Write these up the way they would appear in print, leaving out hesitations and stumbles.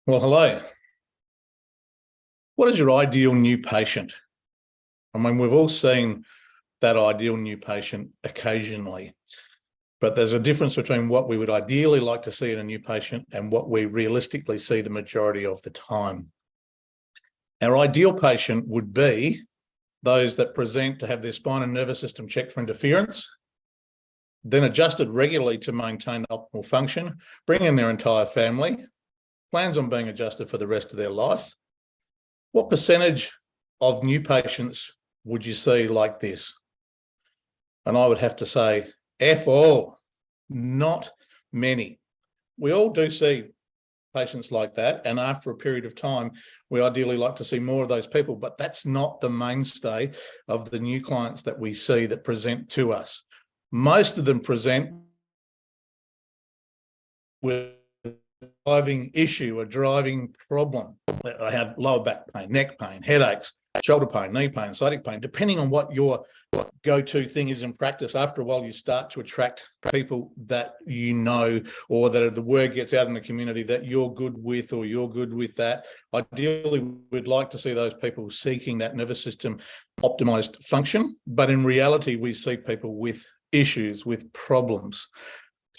Well, hello. What is your ideal new patient? I mean, we've all seen that ideal new patient occasionally, but there's a difference between what we would ideally like to see in a new patient and what we realistically see the majority of the time. Our ideal patient would be those that present to have their spine and nervous system checked for interference, then adjusted regularly to maintain optimal function, bring in their entire family, plans on being adjusted for the rest of their life. What percentage of new patients would you see like this? And I would have to say, F all, not many. We all do see patients like that. And after a period of time, we ideally like to see more of those people, but that's not the mainstay of the new clients that we see that present to us. Most of them present with driving issue, a driving problem. I have lower back pain, neck pain, headaches, shoulder pain, knee pain, sciatic pain, depending on what your go-to thing is in practice. After a while, you start to attract people that you know, or that the word gets out in the community that you're good with, or you're good with that. Ideally, we'd like to see those people seeking that nervous system optimized function, but in reality, we see people with issues, with problems.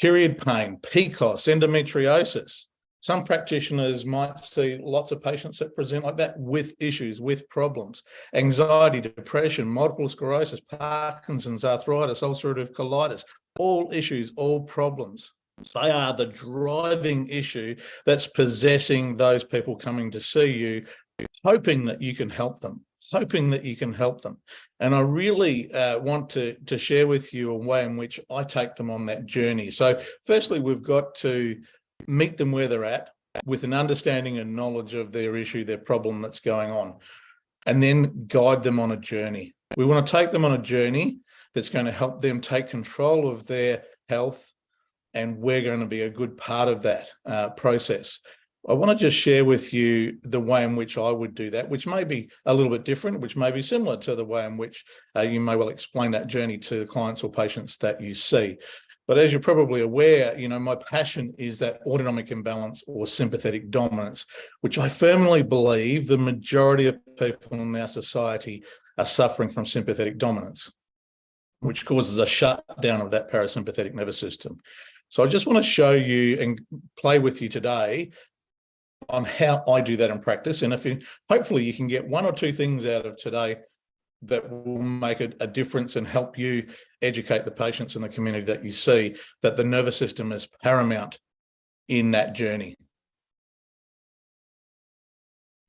Period pain, PCOS, endometriosis. Some practitioners might see lots of patients that present like that with issues, with problems, anxiety, depression, multiple sclerosis, Parkinson's, arthritis, ulcerative colitis, all issues, all problems. They are the driving issue that's possessing those people coming to see you, hoping that you can help them. And I really want to share with you a way in which I take them on that journey. So firstly, we've got to meet them where they're at with an understanding and knowledge of their issue, their problem that's going on, and then guide them on a journey. We want to take them on a journey that's going to help them take control of their health, and we're going to be a good part of that process. I want to just share with you the way in which I would do that, which may be a little bit different, which may be similar to the way in which you may well explain that journey to the clients or patients that you see. But as you're probably aware, my passion is that autonomic imbalance or sympathetic dominance, which I firmly believe the majority of people in our society are suffering from sympathetic dominance, which causes a shutdown of that parasympathetic nervous system. So I just want to show you and play with you today on how I do that in practice. And hopefully you can get one or two things out of today that will make a difference and help you educate the patients in the community that you see that the nervous system is paramount in that journey.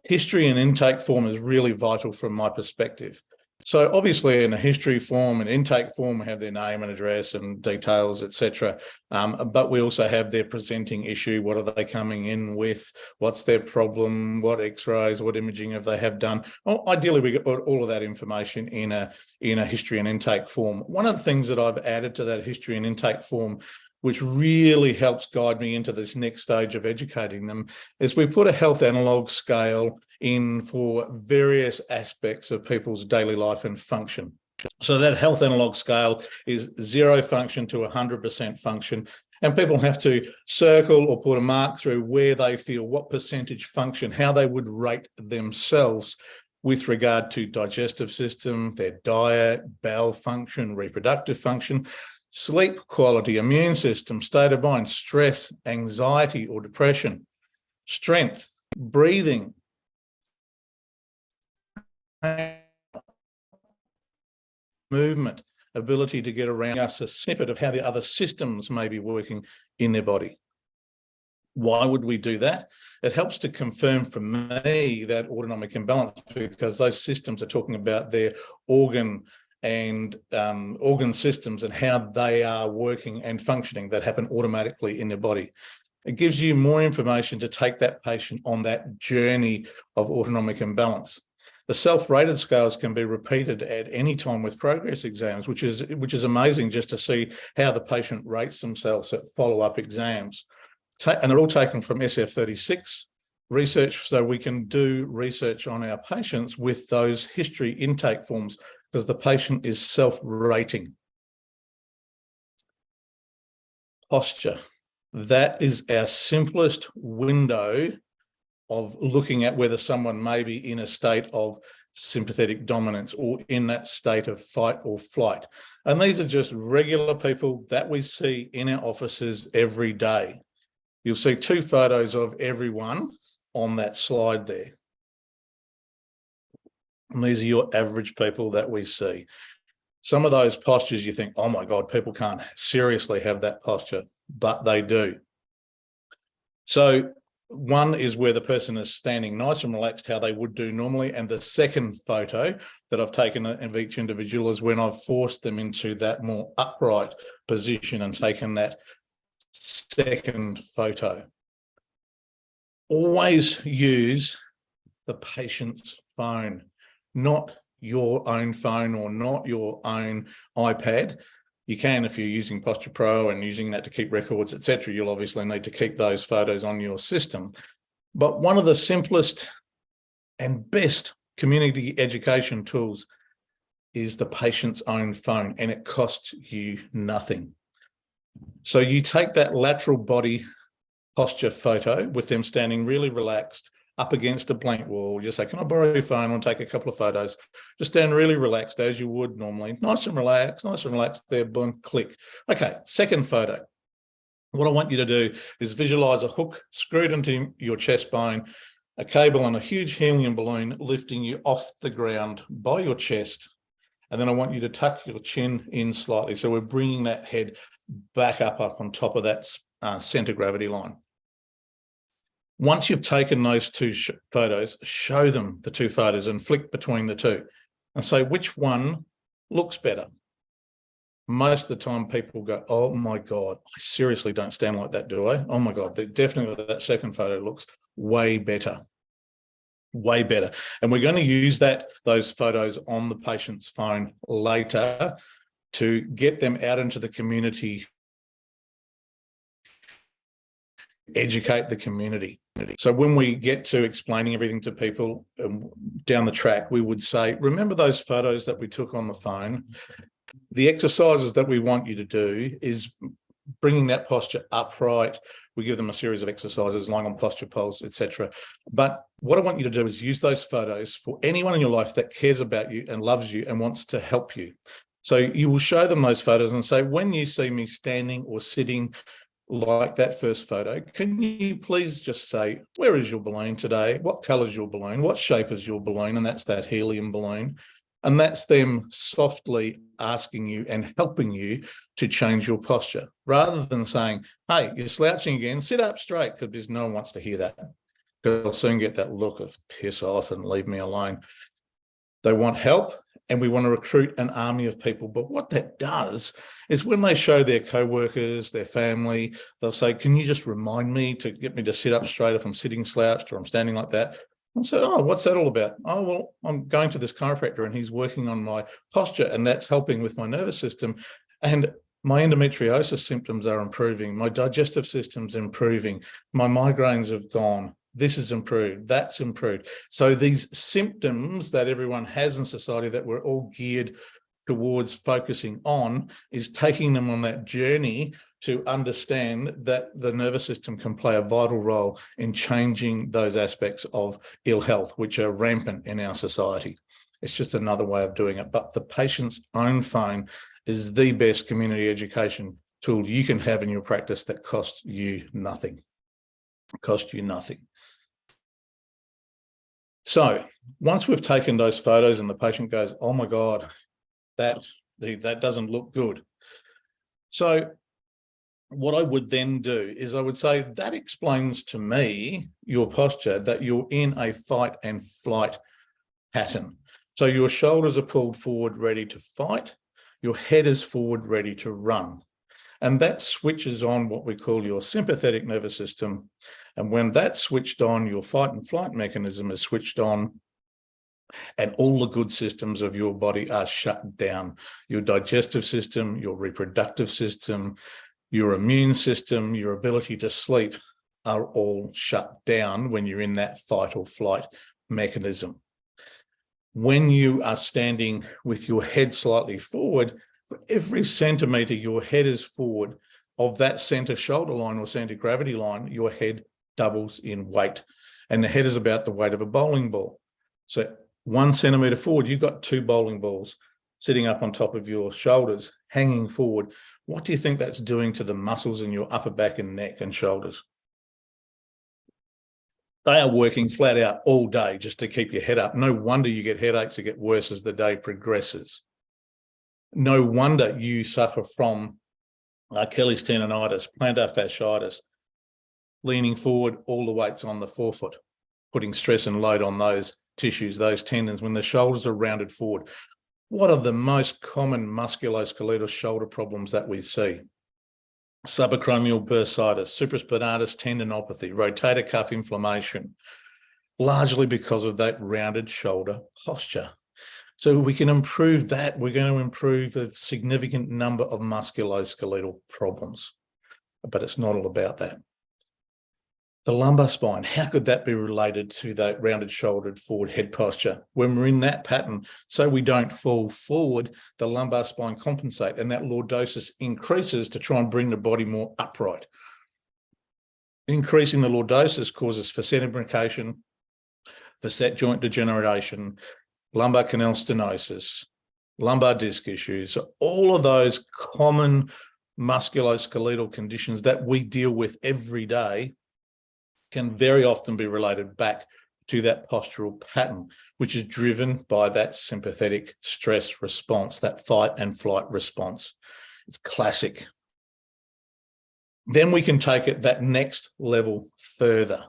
History and intake form is really vital from my perspective. So obviously in a history form and intake form, we have their name and address and details, etc. But we also have their presenting issue. What are they coming in with? What's their problem? What x-rays, what imaging have they done? Well, ideally, we get all of that information in a history and intake form. One of the things that I've added to that history and intake form, which really helps guide me into this next stage of educating them, is we put a health analog scale in for various aspects of people's daily life and function. So that health analog scale is 0 function to 100% function. And people have to circle or put a mark through where they feel, what percentage function, how they would rate themselves with regard to digestive system, their diet, bowel function, reproductive function, sleep quality, immune system, state of mind, stress, anxiety or depression, strength, breathing, movement, ability to get around, us a snippet of how the other systems may be working in their body. Why would we do that? It helps to confirm for me that autonomic imbalance, because those systems are talking about their organ systems and how they are working and functioning that happen automatically in their body. It gives you more information to take that patient on that journey of autonomic imbalance. The self-rated scales can be repeated at any time with progress exams, which is amazing just to see how the patient rates themselves at follow-up exams. And they're all taken from SF36 research, so we can do research on our patients with those history intake forms because the patient is self-rating. Posture. That is our simplest window of looking at whether someone may be in a state of sympathetic dominance or in that state of fight or flight. And these are just regular people that we see in our offices every day. You'll see 2 photos of everyone on that slide there. And these are your average people that we see. Some of those postures you think, oh my God, people can't seriously have that posture, but they do. So one is where the person is standing nice and relaxed, how they would do normally. And the second photo that I've taken of each individual is when I've forced them into that more upright position and taken that second photo. Always use the patient's phone, not your own phone or not your own iPad. You can, if you're using Posture Pro and using that to keep records, etc., you'll obviously need to keep those photos on your system. But one of the simplest and best community education tools is the patient's own phone, and it costs you nothing. So you take that lateral body posture photo with them standing really relaxed up against a blank wall. You say, can I borrow your phone? I'll take a couple of photos. Just stand really relaxed as you would normally. Nice and relaxed there, boom, click. Okay, second photo. What I want you to do is visualize a hook screwed into your chest bone, a cable and a huge helium balloon lifting you off the ground by your chest. And then I want you to tuck your chin in slightly. So we're bringing that head back up on top of that center gravity line. Once you've taken those 2 photos, show them the 2 photos and flick between the 2 and say, which one looks better? Most of the time people go, oh my God, I seriously don't stand like that, do I? Oh my God, definitely that second photo looks way better. Way better. And we're going to use those photos on the patient's phone later to get them out into the community, educate the community. So when we get to explaining everything to people down the track, we would say, remember those photos that we took on the phone? The exercises that we want you to do is bringing that posture upright. We give them a series of exercises, lying on posture poles, etc. But what I want you to do is use those photos for anyone in your life that cares about you and loves you and wants to help you. So you will show them those photos and say, when you see me standing or sitting like that first photo, can you please just say, where is your balloon today? What color is your balloon? What shape is your balloon? And that's that helium balloon. And that's them softly asking you and helping you to change your posture, rather than saying, hey, you're slouching again, sit up straight, because no one wants to hear that. Because they'll soon get that look of piss off and leave me alone. They want help, and we want to recruit an army of people. But what that does is when they show their co-workers, their family, they'll say, can you just remind me to get me to sit up straight if I'm sitting slouched or I'm standing like that? And say, oh, what's that all about? Oh, well, I'm going to this chiropractor and he's working on my posture and that's helping with my nervous system. And my endometriosis symptoms are improving. My digestive system's improving. My migraines have gone. This is improved. That's improved. So these symptoms that everyone has in society that we're all geared towards focusing on is taking them on that journey to understand that the nervous system can play a vital role in changing those aspects of ill health, which are rampant in our society. It's just another way of doing it. But the patient's own phone is the best community education tool you can have in your practice that costs you nothing. Cost you nothing. So once we've taken those photos and the patient goes, oh my God, that doesn't look good. So what I would then do is I would say that explains to me your posture, that you're in a fight and flight pattern. So your shoulders are pulled forward, ready to fight. Your head is forward, ready to run. And that switches on what we call your sympathetic nervous system. And when that's switched on, your fight and flight mechanism is switched on, and all the good systems of your body are shut down. Your digestive system, your reproductive system, your immune system, your ability to sleep are all shut down when you're in that fight or flight mechanism. When you are standing with your head slightly forward, for every centimeter your head is forward, of that center shoulder line or center gravity line, your head doubles in weight. And the head is about the weight of a bowling ball. So 1 centimeter forward, you've got 2 bowling balls sitting up on top of your shoulders, hanging forward. What do you think that's doing to the muscles in your upper back and neck and shoulders? They are working flat out all day just to keep your head up. No wonder you get headaches that get worse as the day progresses. No wonder you suffer from Achilles tendonitis, plantar fasciitis, leaning forward, all the weight's on the forefoot, putting stress and load on those tissues, those tendons, when the shoulders are rounded forward. What are the most common musculoskeletal shoulder problems that we see? Subacromial bursitis, supraspinatus tendinopathy, rotator cuff inflammation, largely because of that rounded shoulder posture. So we can improve that. We're going to improve a significant number of musculoskeletal problems, but it's not all about that. The lumbar spine, how could that be related to that rounded shouldered forward head posture? When we're in that pattern, so we don't fall forward, the lumbar spine compensate, and that lordosis increases to try and bring the body more upright. Increasing the lordosis causes facet imbrication, facet joint degeneration, lumbar canal stenosis, lumbar disc issues, all of those common musculoskeletal conditions that we deal with every day can very often be related back to that postural pattern, which is driven by that sympathetic stress response, that fight and flight response. It's classic. Then we can take it that next level further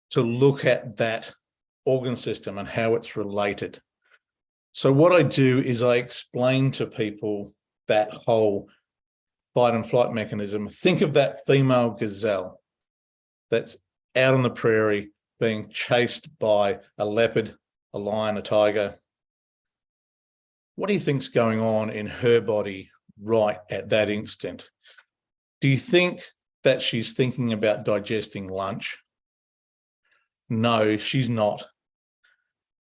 to look at that organ system and how it's related. So what I do is I explain to people that whole fight and flight mechanism. Think of that female gazelle that's out on the prairie being chased by a leopard, a lion, a tiger. What do you think's going on in her body right at that instant? Do you think that she's thinking about digesting lunch? No, she's not.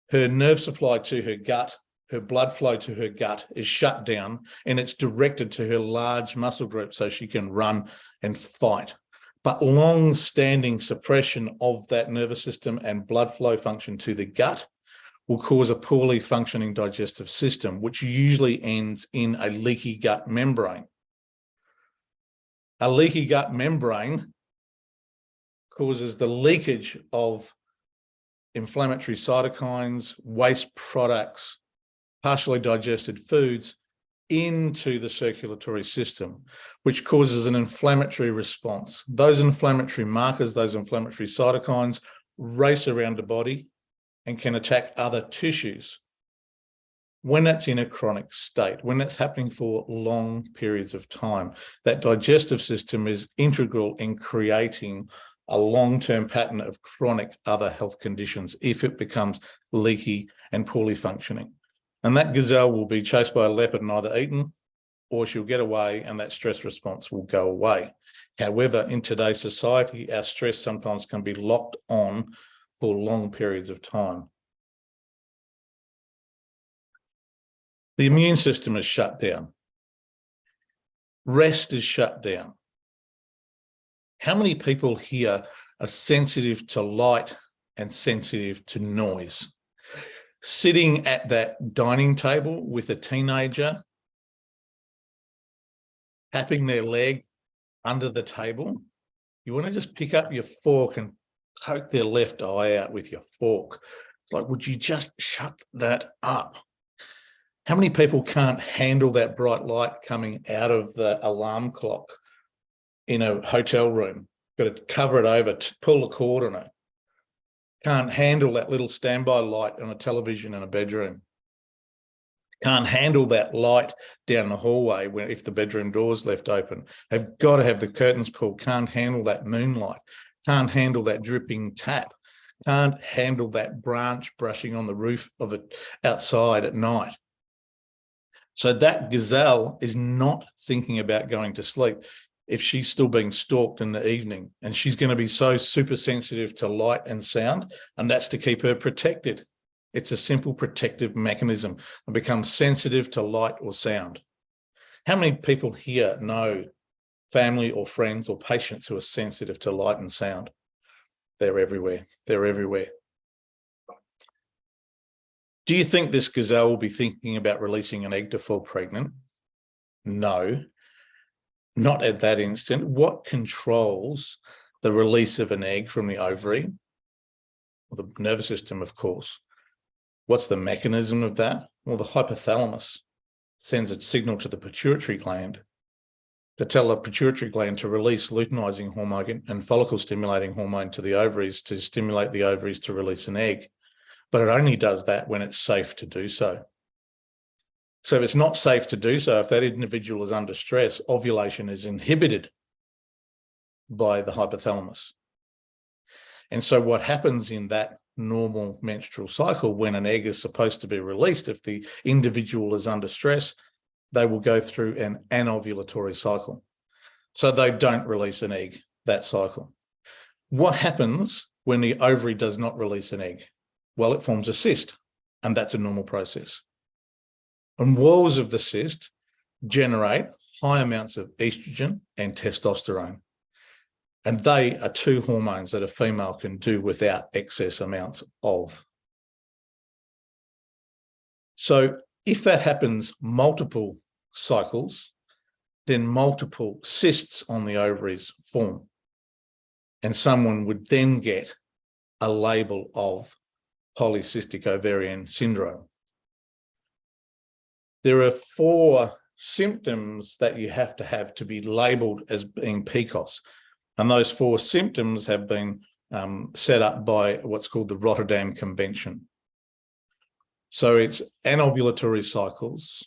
Her nerve supply to her gut, her blood flow to her gut is shut down, and it's directed to her large muscle group so she can run and fight. But long-standing suppression of that nervous system and blood flow function to the gut will cause a poorly functioning digestive system, which usually ends in a leaky gut membrane. A leaky gut membrane causes the leakage of inflammatory cytokines, waste products, partially digested foods into the circulatory system, which causes an inflammatory response. Those inflammatory markers, those inflammatory cytokines race around the body and can attack other tissues. When that's in a chronic state, when that's happening for long periods of time, that digestive system is integral in creating a long-term pattern of chronic other health conditions if it becomes leaky and poorly functioning. And that gazelle will be chased by a leopard and either eaten, or she'll get away and that stress response will go away. However, in today's society, our stress sometimes can be locked on for long periods of time. The immune system is shut down. Rest is shut down. How many people here are sensitive to light and sensitive to noise? Sitting at that dining table with a teenager, tapping their leg under the table, you want to just pick up your fork and poke their left eye out with your fork. It's like, would you just shut that up? How many people can't handle that bright light coming out of the alarm clock in a hotel room? Got to cover it over, pull the cord on it. Can't handle that little standby light on a television in a bedroom. Can't handle that light down the hallway if the bedroom door's left open. Have got to have the curtains pulled. Can't handle that moonlight. Can't handle that dripping tap. Can't handle that branch brushing on the roof of it outside at night. So that gazelle is not thinking about going to sleep if she's still being stalked in the evening, and she's going to be so super sensitive to light and sound, and that's to keep her protected. It's a simple protective mechanism and become sensitive to light or sound. How many people here know family or friends or patients who are sensitive to light and sound. They're everywhere. They're everywhere. Do you think this gazelle will be thinking about releasing an egg to fall pregnant? No, not at that instant. What controls the release of an egg from the ovary? Well, the nervous system, of course. What's the mechanism of that? Well, the hypothalamus sends a signal to the pituitary gland to tell the pituitary gland to release luteinizing hormone and follicle-stimulating hormone to the ovaries to stimulate the ovaries to release an egg. But it only does that when it's safe to do so. So if it's not safe to do so, if that individual is under stress, ovulation is inhibited by the hypothalamus. And so what happens in that normal menstrual cycle when an egg is supposed to be released, if the individual is under stress, they will go through an anovulatory cycle. So they don't release an egg that cycle. What happens when the ovary does not release an egg? Well, it forms a cyst, and that's a normal process. And walls of the cyst generate high amounts of estrogen and testosterone. And they are two hormones that a female can do without excess amounts of. So if that happens multiple cycles, then multiple cysts on the ovaries form. And someone would then get a label of polycystic ovarian syndrome. There are 4 symptoms that you have to be labelled as being PCOS. And those 4 symptoms have been set up by what's called the Rotterdam Convention. So it's anovulatory cycles,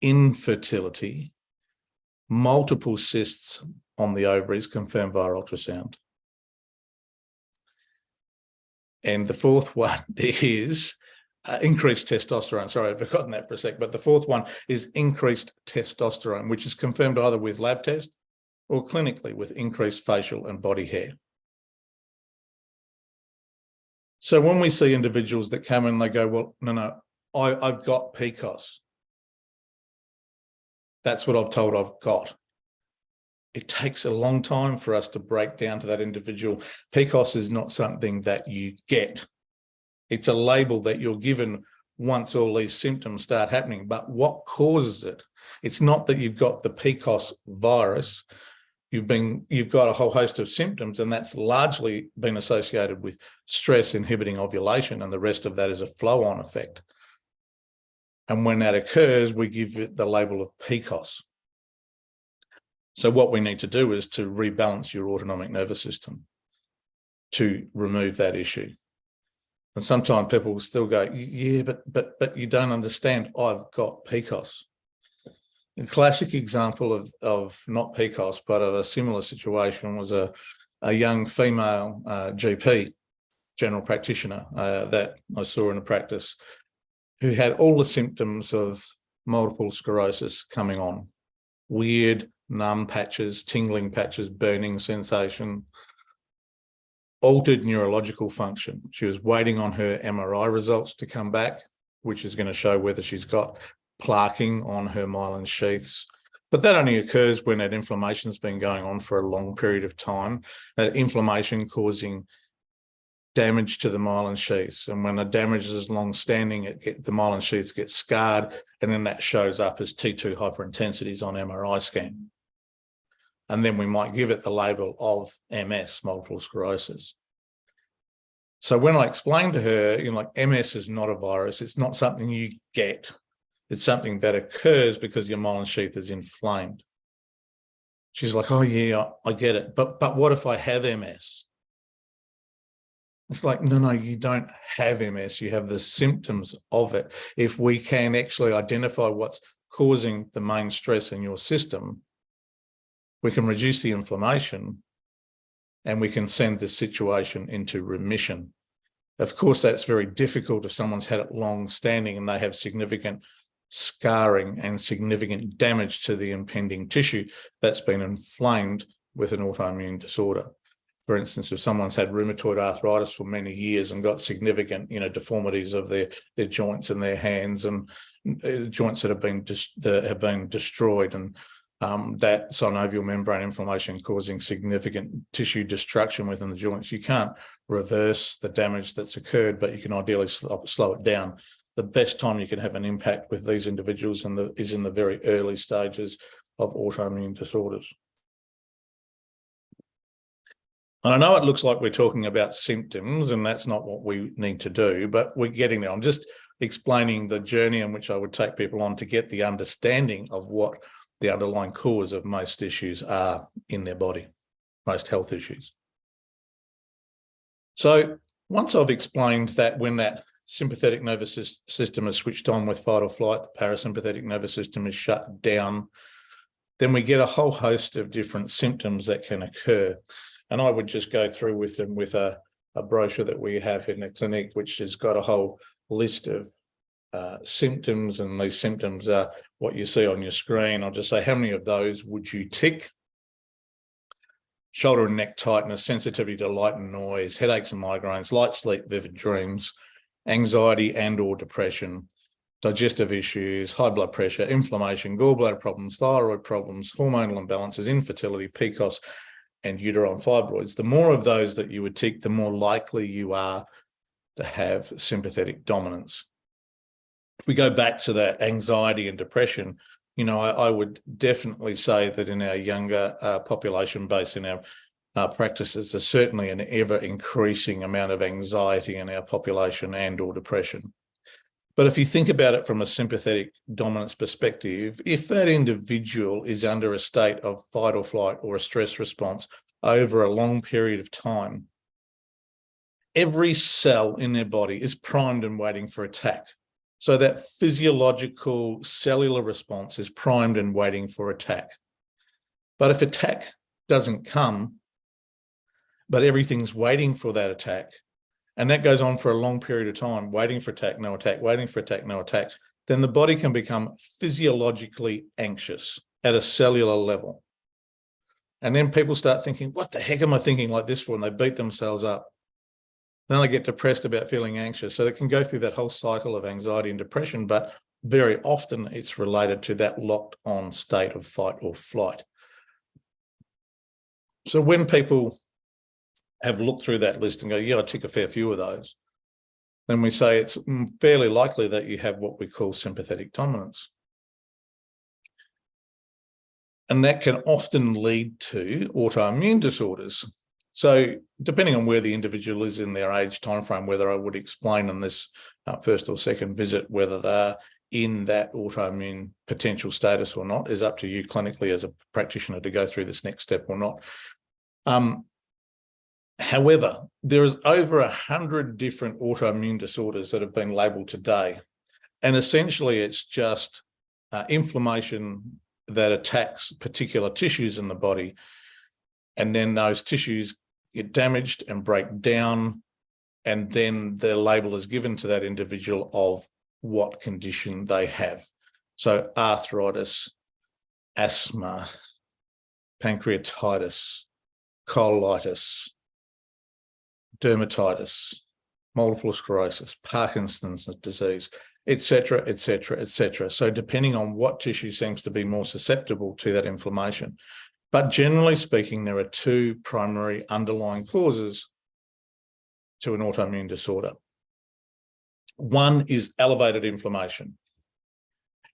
infertility, multiple cysts on the ovaries confirmed via ultrasound. And the 4th one is increased testosterone. Sorry, I've forgotten that for a sec. But the 4th one is increased testosterone, which is confirmed either with lab test or clinically with increased facial and body hair. So when we see individuals that come in, they go, well, no, I've got PCOS. That's what I've told I've got. It takes a long time for us to break down to that individual. PCOS is not something that you get. It's a label that you're given once all these symptoms start happening. But what causes it? It's not that you've got the PCOS virus. You've got a whole host of symptoms, and that's largely been associated with stress inhibiting ovulation, and the rest of that is a flow-on effect. And when that occurs, we give it the label of PCOS. So what we need to do is to rebalance your autonomic nervous system to remove that issue. And sometimes people will still go, yeah, but you don't understand, I've got PCOS. A classic example of not PCOS, but of a similar situation was a young female GP, general practitioner, that I saw in a practice, who had all the symptoms of multiple sclerosis coming on. Weird, numb patches, tingling patches, burning sensation, altered neurological function. She was waiting on her MRI results to come back, which is going to show whether she's got plaquing on her myelin sheaths. But that only occurs when that inflammation's been going on for a long period of time, that inflammation causing damage to the myelin sheaths. And when the damage is long-standing, the myelin sheaths get scarred, and then that shows up as T2 hyperintensities on MRI scan. And then we might give it the label of MS, multiple sclerosis. So when I explained to her, MS is not a virus. It's not something you get. It's something that occurs because your myelin sheath is inflamed. She's like, oh yeah, I get it. But what if I have MS? It's like, no, you don't have MS. You have the symptoms of it. If we can actually identify what's causing the main stress in your system, we can reduce the inflammation and we can send this situation into remission. Of course, that's very difficult if someone's had it long standing and they have significant scarring and significant damage to the impending tissue that's been inflamed with an autoimmune disorder. For instance, if someone's had rheumatoid arthritis for many years and got significant, deformities of their joints and their hands, and joints that have been destroyed, and that synovial membrane inflammation causing significant tissue destruction within the joints. You can't reverse the damage that's occurred, but you can ideally slow it down. The best time you can have an impact with these individuals is in the very early stages of autoimmune disorders. And I know it looks like we're talking about symptoms, and that's not what we need to do, but we're getting there. I'm just explaining the journey in which I would take people on to get the understanding of what the underlying cause of most issues are in their body, most health issues. So once I've explained that when that sympathetic nervous system is switched on with fight or flight, the parasympathetic nervous system is shut down, then we get a whole host of different symptoms that can occur. And I would just go through with them with a brochure that we have in the clinic, which has got a whole list of symptoms, and these symptoms are what you see on your screen. I'll just say, how many of those would you tick? Shoulder and neck tightness, sensitivity to light and noise, headaches and migraines, light sleep, vivid dreams, anxiety and or depression, digestive issues, high blood pressure, inflammation, gallbladder problems, thyroid problems, hormonal imbalances, infertility, PCOS, and uterine fibroids. The more of those that you would tick, the more likely you are to have sympathetic dominance. If we go back to that anxiety and depression, you know, I would definitely say that in our younger population base, in our practices, there's certainly an ever increasing amount of anxiety in our population and or depression. But if you think about it from a sympathetic dominance perspective, if that individual is under a state of fight or flight or a stress response over a long period of time, every cell in their body is primed and waiting for attack. So that physiological cellular response is primed and waiting for attack. But if attack doesn't come, but everything's waiting for that attack, and that goes on for a long period of time, waiting for attack, no attack, waiting for attack, no attack, then the body can become physiologically anxious at a cellular level. And then people start thinking, what the heck am I thinking like this for? And they beat themselves up. Then they get depressed about feeling anxious. So they can go through that whole cycle of anxiety and depression, but very often it's related to that locked on state of fight or flight. So when people have looked through that list and go, yeah, I tick a fair few of those, then we say it's fairly likely that you have what we call sympathetic dominance. And that can often lead to autoimmune disorders. So depending on where the individual is in their age timeframe, whether I would explain in this first or second visit whether they're in that autoimmune potential status or not, is up to you clinically as a practitioner to go through this next step or not. However, there is over 100 different autoimmune disorders that have been labelled today. And essentially it's just inflammation that attacks particular tissues in the body. And then those tissues get damaged and break down. And then the label is given to that individual of what condition they have. So arthritis, asthma, pancreatitis, colitis, dermatitis, multiple sclerosis, Parkinson's disease, etc., etc., etc. So depending on what tissue seems to be more susceptible to that inflammation. But generally speaking, there are two primary underlying causes to an autoimmune disorder. One is elevated inflammation.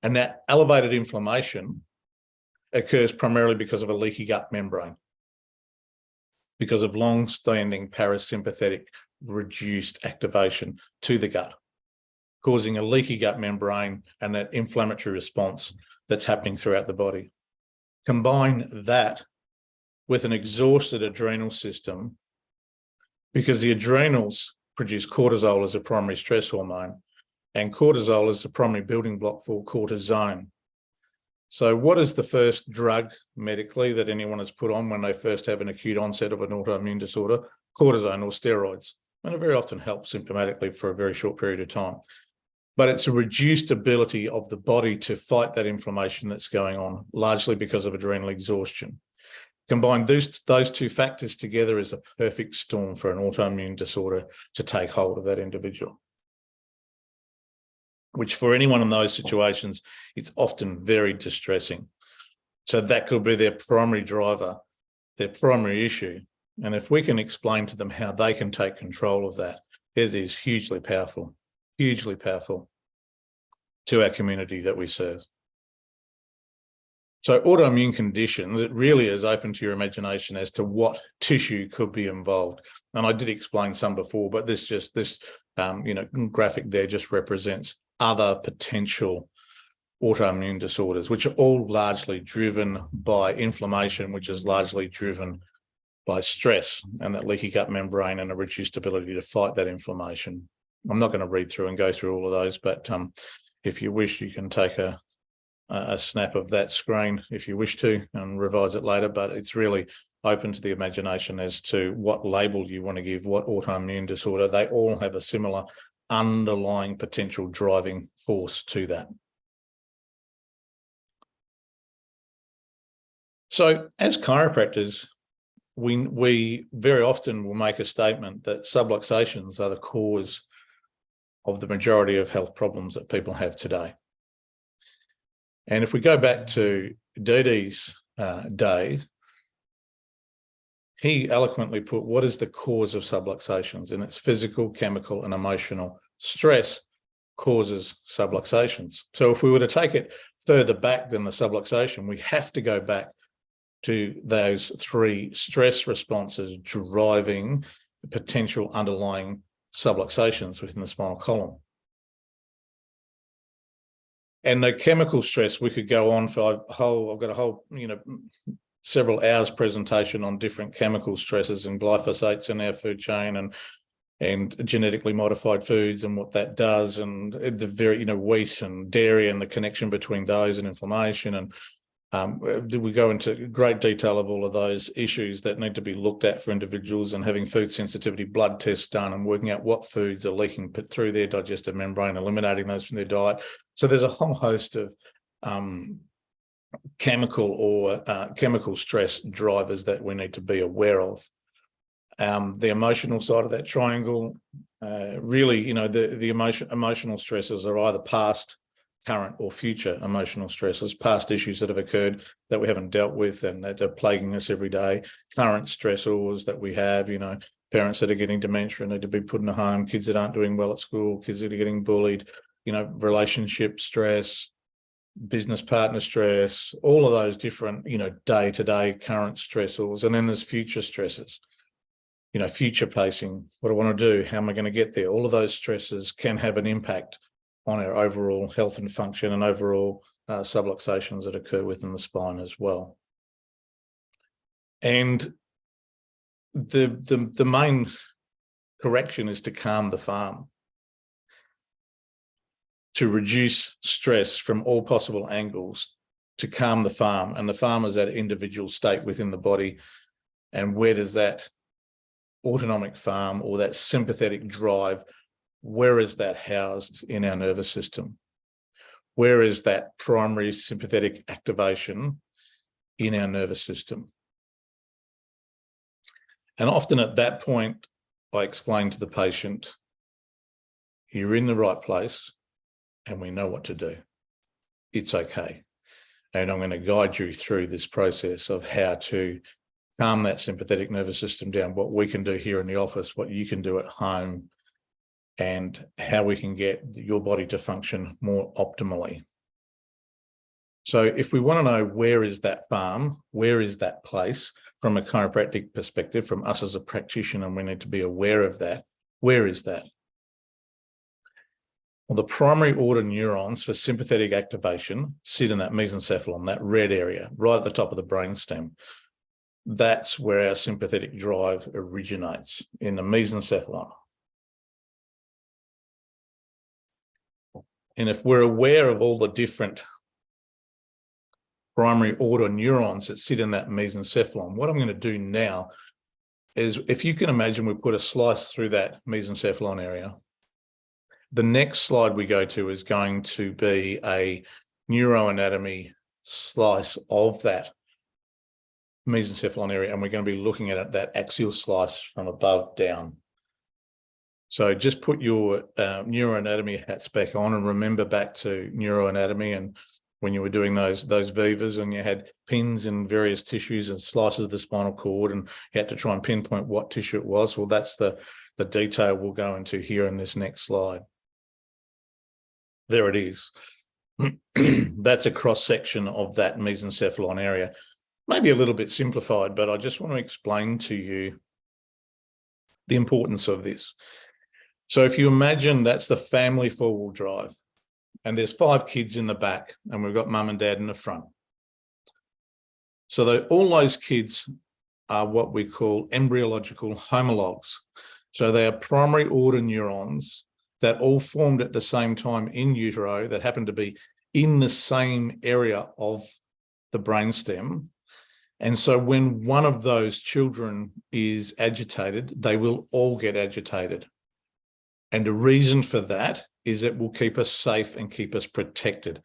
And that elevated inflammation occurs primarily because of a leaky gut membrane, because of long-standing parasympathetic reduced activation to the gut, causing a leaky gut membrane and that inflammatory response that's happening throughout the body. Combine that with an exhausted adrenal system, because the adrenals produce cortisol as a primary stress hormone, and cortisol is the primary building block for cortisone. So what is the first drug medically that anyone has put on when they first have an acute onset of an autoimmune disorder? Cortisone or steroids. And it very often helps symptomatically for a very short period of time. But it's a reduced ability of the body to fight that inflammation that's going on, largely because of adrenal exhaustion. Combine those two factors together is a perfect storm for an autoimmune disorder to take hold of that individual, which for anyone in those situations, it's often very distressing. So that could be their primary driver, their primary issue. And if we can explain to them how they can take control of that, it is hugely powerful to our community that we serve. So autoimmune conditions, it really is open to your imagination as to what tissue could be involved. And I did explain some before, but this graphic there just represents other potential autoimmune disorders, which are all largely driven by inflammation, which is largely driven by stress and that leaky gut membrane and a reduced ability to fight that inflammation. I'm not going to read through and go through all of those, but if you wish, you can take a snap of that screen if you wish to and revise it later, but it's really open to the imagination as to what label you want to give what autoimmune disorder. They all have a similar underlying potential driving force to that. So as chiropractors, we very often will make a statement that subluxations are the cause of the majority of health problems that people have today. And if we go back to Didi's day, he eloquently put what is the cause of subluxations, and it's physical, chemical, and emotional stress causes subluxations. So if we were to take it further back than the subluxation, we have to go back to those three stress responses driving potential underlying subluxations within the spinal column. And the chemical stress, we could go on for I've got a whole, several hours presentation on different chemical stresses and glyphosates in our food chain and genetically modified foods and what that does, and the very, wheat and dairy and the connection between those and inflammation. And we go into great detail of all of those issues that need to be looked at for individuals, and having food sensitivity blood tests done and working out what foods are leaking through their digestive membrane, eliminating those from their diet. So there's a whole host of chemical stress drivers that we need to be aware of. The emotional side of that triangle, really, the emotional stresses are either past, current, or future emotional stresses, past issues that have occurred that we haven't dealt with and that are plaguing us every day, current stressors that we have, parents that are getting dementia and need to be put in a home, kids that aren't doing well at school, kids that are getting bullied, relationship stress, business partner stress, all of those different, day-to-day current stressors. And then there's future stresses, future pacing, what do I want to do? How am I going to get there? All of those stresses can have an impact on our overall health and function and overall subluxations that occur within the spine as well. And the main correction is to calm the farm, to reduce stress from all possible angles, to calm the farm. And the farm is that individual state within the body. And where does that autonomic farm or that sympathetic drive, where is that housed in our nervous system? Where is that primary sympathetic activation in our nervous system? And often at that point, I explain to the patient, you're in the right place and we know what to do. It's okay. And I'm going to guide you through this process of how to calm that sympathetic nervous system down, what we can do here in the office, what you can do at home, and how we can get your body to function more optimally. So if we want to know where is that farm, where is that place from a chiropractic perspective, from us as a practitioner, we need to be aware of that. Where is that? Well, the primary order neurons for sympathetic activation sit in that mesencephalon, that red area, right at the top of the brainstem. That's where our sympathetic drive originates, in the mesencephalon. And if we're aware of all the different primary order neurons that sit in that mesencephalon, what I'm going to do now is, if you can imagine, we put a slice through that mesencephalon area. The next slide we go to is going to be a neuroanatomy slice of that mesencephalon area, and we're going to be looking at that axial slice from above down. So just put your neuroanatomy hats back on and remember back to neuroanatomy. And when you were doing those Vivas, and you had pins in various tissues and slices of the spinal cord, and you had to try and pinpoint what tissue it was. Well, that's the detail we'll go into here in this next slide. There it is. That's a cross-section of that mesencephalon area. Maybe a little bit simplified, but I just want to explain to you the importance of this. So if you imagine that's the family four-wheel drive, and there's 5 kids in the back, and we've got mum and dad in the front. So all those kids are what we call embryological homologs. So they are primary order neurons that all formed at the same time in utero, that happen to be in the same area of the brainstem. And so when one of those children is agitated, they will all get agitated. And the reason for that is it will keep us safe and keep us protected.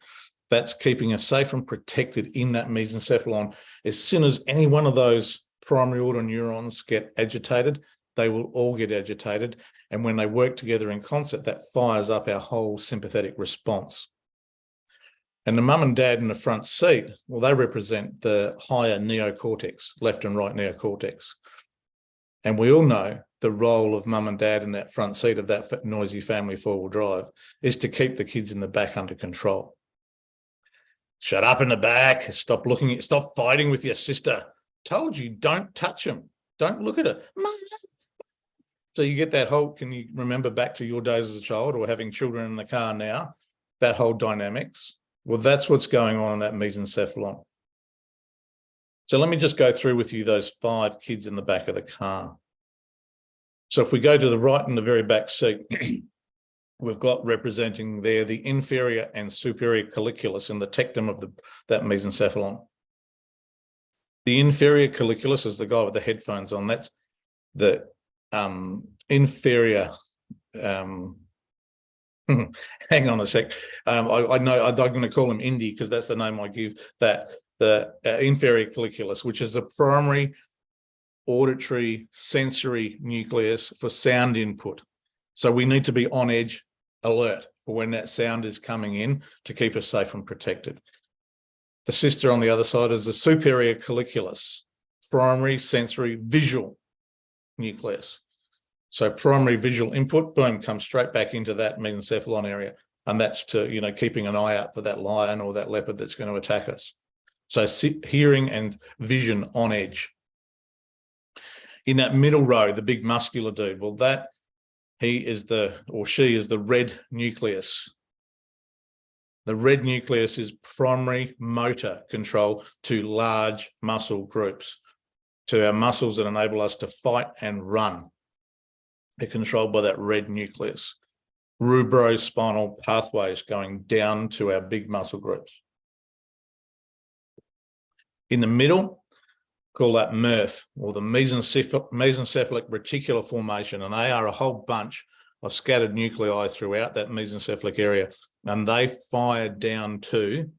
That's keeping us safe and protected in that mesencephalon. As soon as any one of those primary order neurons get agitated, they will all get agitated. And when they work together in concert, that fires up our whole sympathetic response. And the mum and dad in the front seat, well, they represent the higher neocortex, left and right neocortex. And we all know the role of mum and dad in that front seat of that noisy family four-wheel drive is to keep the kids in the back under control. Shut up in the back. Stop fighting with your sister. Told you, don't touch him. Don't look at her. So you get that whole, can you remember back to your days as a child, or having children in the car now, that whole dynamics? Well, that's what's going on in that mesencephalon. So let me just go through with you those 5 kids in the back of the car. So if we go to the right in the very back seat, we've got representing there the inferior and superior colliculus in the tectum of that mesencephalon. The inferior colliculus is the guy with the headphones on. That's the inferior. Hang on a sec. I know I'm going to call him Indy because that's the name I give that. The inferior colliculus, which is a primary auditory sensory nucleus for sound input. So we need to be on edge, alert for when that sound is coming in to keep us safe and protected. The sister on the other side is the superior colliculus, primary sensory visual nucleus. So primary visual input, boom, comes straight back into that mesencephalon area. And that's to, keeping an eye out for that lion or that leopard that's going to attack us. So hearing and vision on edge. In that middle row, the big muscular dude, well, she is the red nucleus. The red nucleus is primary motor control to large muscle groups, to our muscles that enable us to fight and run. They're controlled by that red nucleus. Rubrospinal pathways going down to our big muscle groups. In the middle, call that MERF, or the mesencephalic reticular formation, and they are a whole bunch of scattered nuclei throughout that mesencephalic area, and they fire down to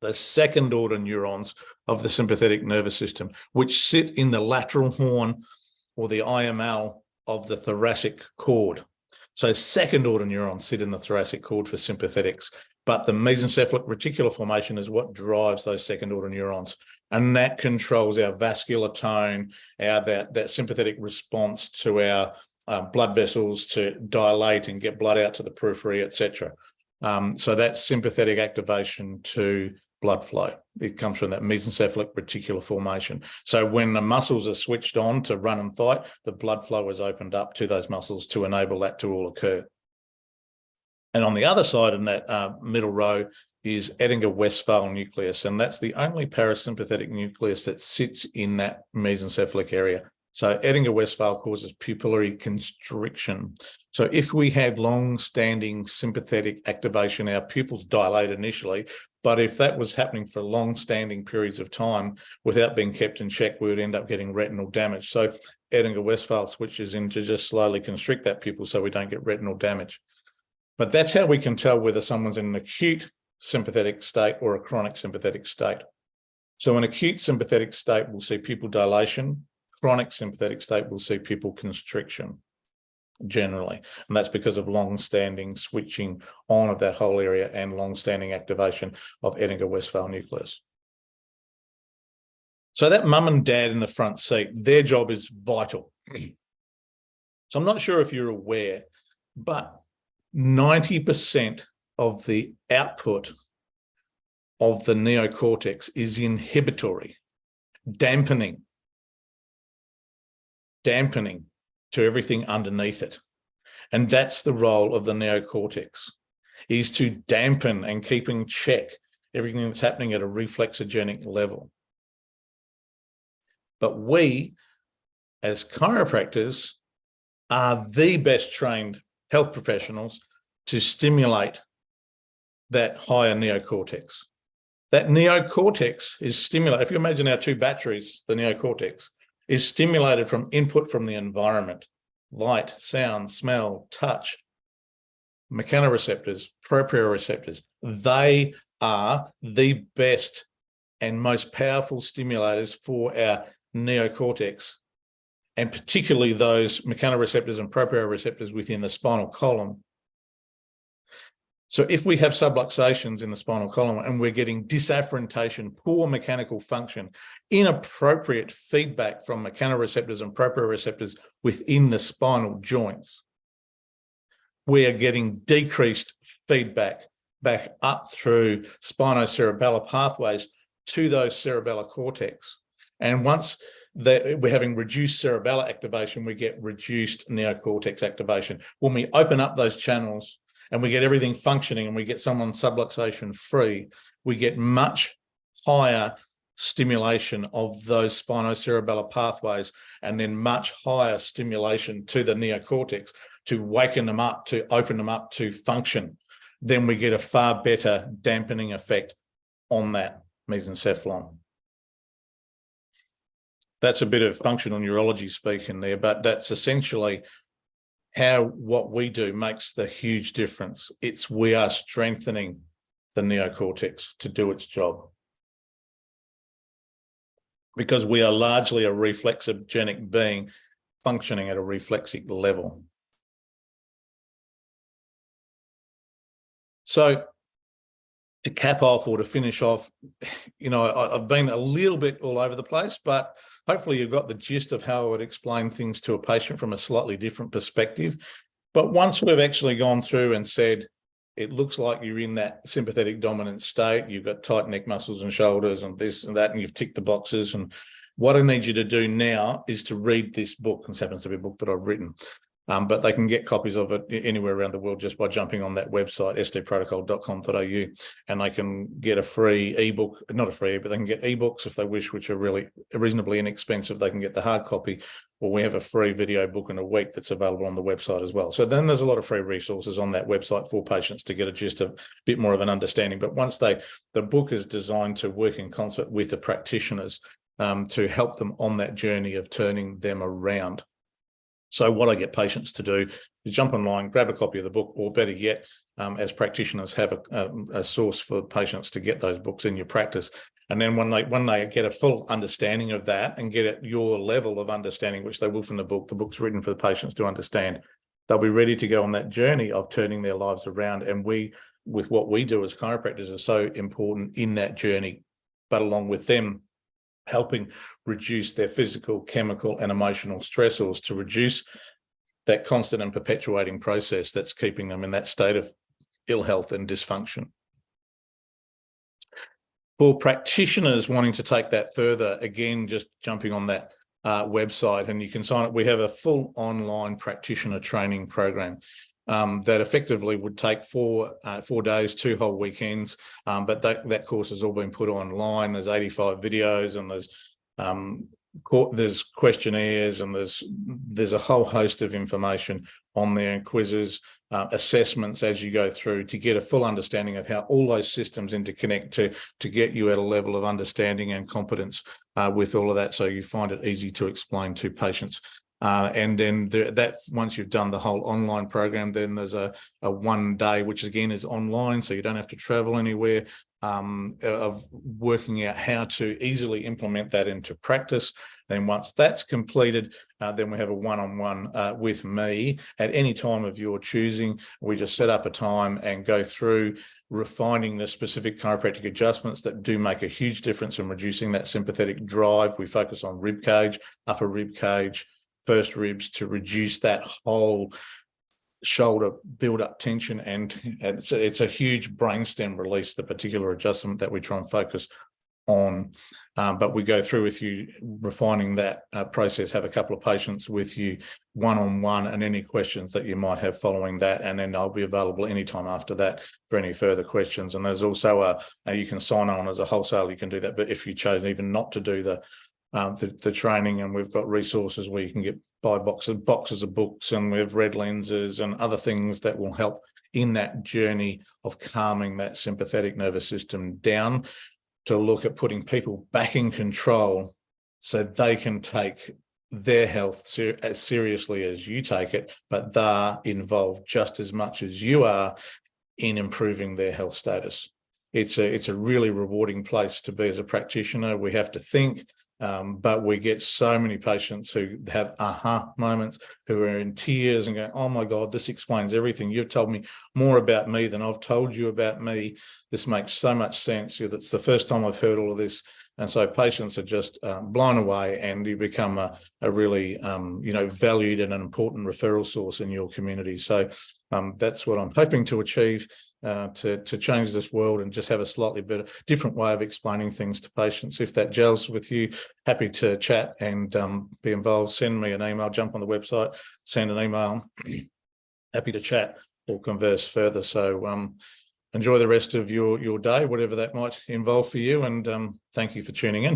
the second order neurons of the sympathetic nervous system, which sit in the lateral horn or the IML of the thoracic cord. So second order neurons sit in the thoracic cord for sympathetics, but the mesencephalic reticular formation is what drives those second order neurons. And that controls our vascular tone, that sympathetic response to our blood vessels to dilate and get blood out to the periphery, etc. So that's sympathetic activation to blood flow. It comes from that mesencephalic reticular formation. So when the muscles are switched on to run and fight, the blood flow is opened up to those muscles to enable that to all occur. And on the other side in that middle row is Edinger-Westphal nucleus, and that's the only parasympathetic nucleus that sits in that mesencephalic area. So Edinger-Westphal causes pupillary constriction. So if we had long-standing sympathetic activation, our pupils dilate initially, but if that was happening for long-standing periods of time without being kept in check, we would end up getting retinal damage. So Edinger-Westphal switches in to just slowly constrict that pupil so we don't get retinal damage. But that's how we can tell whether someone's in an acute sympathetic state or a chronic sympathetic state. So in acute sympathetic state, we'll see pupil dilation. Chronic sympathetic state, we'll see pupil constriction. generally. And that's because of long-standing switching on of that whole area and long-standing activation of Edinger-Westphal nucleus. So that mum and dad in the front seat, their job is vital. So I'm not sure if you're aware, but 90% of the output of the neocortex is inhibitory, dampening to everything underneath it. And that's the role of the neocortex, is to dampen and keep in check everything that's happening at a reflexogenic level. But we, as chiropractors, are the best trained health professionals to stimulate that higher neocortex. That neocortex is stimulated. If you imagine our two batteries, the neocortex is stimulated from input from the environment: light, sound, smell, touch, mechanoreceptors, proprioreceptors. They are the best and most powerful stimulators for our neocortex, and particularly those mechanoreceptors and proprioreceptors within the spinal column. So if we have subluxations in the spinal column and we're getting disafferentation, poor mechanical function, inappropriate feedback from mechanoreceptors and proprioreceptors within the spinal joints, we are getting decreased feedback back up through spinocerebellar pathways to those cerebellar cortex. And once that we're having reduced cerebellar activation, we get reduced neocortex activation. When we open up those channels and we get everything functioning and we get someone subluxation free, we get much higher stimulation of those spinocerebellar pathways, and then much higher stimulation to the neocortex to waken them up, to open them up to function. Then we get a far better dampening effect on that mesencephalon. That's a bit of functional neurology speak in there, but that's essentially how what we do makes the huge difference. We are strengthening the neocortex to do its job, because we are largely a reflexogenic being functioning at a reflexic level. So to cap off or to finish off, I've been a little bit all over the place, but hopefully you've got the gist of how I would explain things to a patient from a slightly different perspective. But once we've actually gone through and said, it looks like you're in that sympathetic dominant state, you've got tight neck muscles and shoulders and this and that, and you've ticked the boxes. And what I need you to do now is to read this book. This happens to be a book that I've written. But they can get copies of it anywhere around the world just by jumping on that website, stprotocol.com.au, and they can get a free ebook, not a free, but they can get ebooks if they wish, which are really reasonably inexpensive. They can get the hard copy, or we have a free video book in a week that's available on the website as well. So then there's a lot of free resources on that website for patients to get a gist of a bit more of an understanding. But once the book is designed to work in concert with the practitioners to help them on that journey of turning them around. So what I get patients to do is jump online, grab a copy of the book, or better yet, as practitioners, have a source for patients to get those books in your practice. And then when they get a full understanding of that and get at your level of understanding, which they will from the book's written for the patients to understand, they'll be ready to go on that journey of turning their lives around. And we, with what we do as chiropractors, are so important in that journey, but along with them, helping reduce their physical, chemical, and emotional stressors to reduce that constant and perpetuating process that's keeping them in that state of ill health and dysfunction. For practitioners wanting to take that further, again, just jumping on that website, and you can sign up. We have a full online practitioner training program that effectively would take 4 days, 2 whole weekends. But that course has all been put online. There's 85 videos, and there's questionnaires, and there's a whole host of information on there, and quizzes, assessments as you go through, to get a full understanding of how all those systems interconnect to get you at a level of understanding and competence with all of that, so you find it easy to explain to patients. And then that once you've done the whole online program, then there's a 1 day, which again is online, so you don't have to travel anywhere, of working out how to easily implement that into practice. Then once that's completed, then we have a one-on-one with me at any time of your choosing. We just set up a time and go through refining the specific chiropractic adjustments that do make a huge difference in reducing that sympathetic drive. We focus on rib cage, upper rib cage, first ribs, to reduce that whole shoulder build up tension, and it's a huge brainstem release, the particular adjustment that we try and focus on. But we go through with you refining that process, have a couple of patients with you one-on-one, and any questions that you might have following that, and then I'll be available anytime after that for any further questions. And there's also you can sign on as a wholesaler, you can do that, but if you chose even not to do the training, and we've got resources where you can buy boxes of books, and we have red lenses and other things that will help in that journey of calming that sympathetic nervous system down, to look at putting people back in control so they can take their health as seriously as you take it, but they're involved just as much as you are in improving their health status. It's a really rewarding place to be as a practitioner. We have to think, but we get so many patients who have aha moments, who are in tears and go, oh my God, this explains everything. You've told me more about me than I've told you about me. This makes so much sense. That's the first time I've heard all of this. And so patients are just blown away, and you become a really, valued and an important referral source in your community. So that's what I'm hoping to achieve, to change this world and just have a slightly better, different way of explaining things to patients. If that gels with you, happy to chat and be involved. Send me an email, jump on the website, send an email. Happy to chat or converse further. So enjoy the rest of your day, whatever that might involve for you, and thank you for tuning in.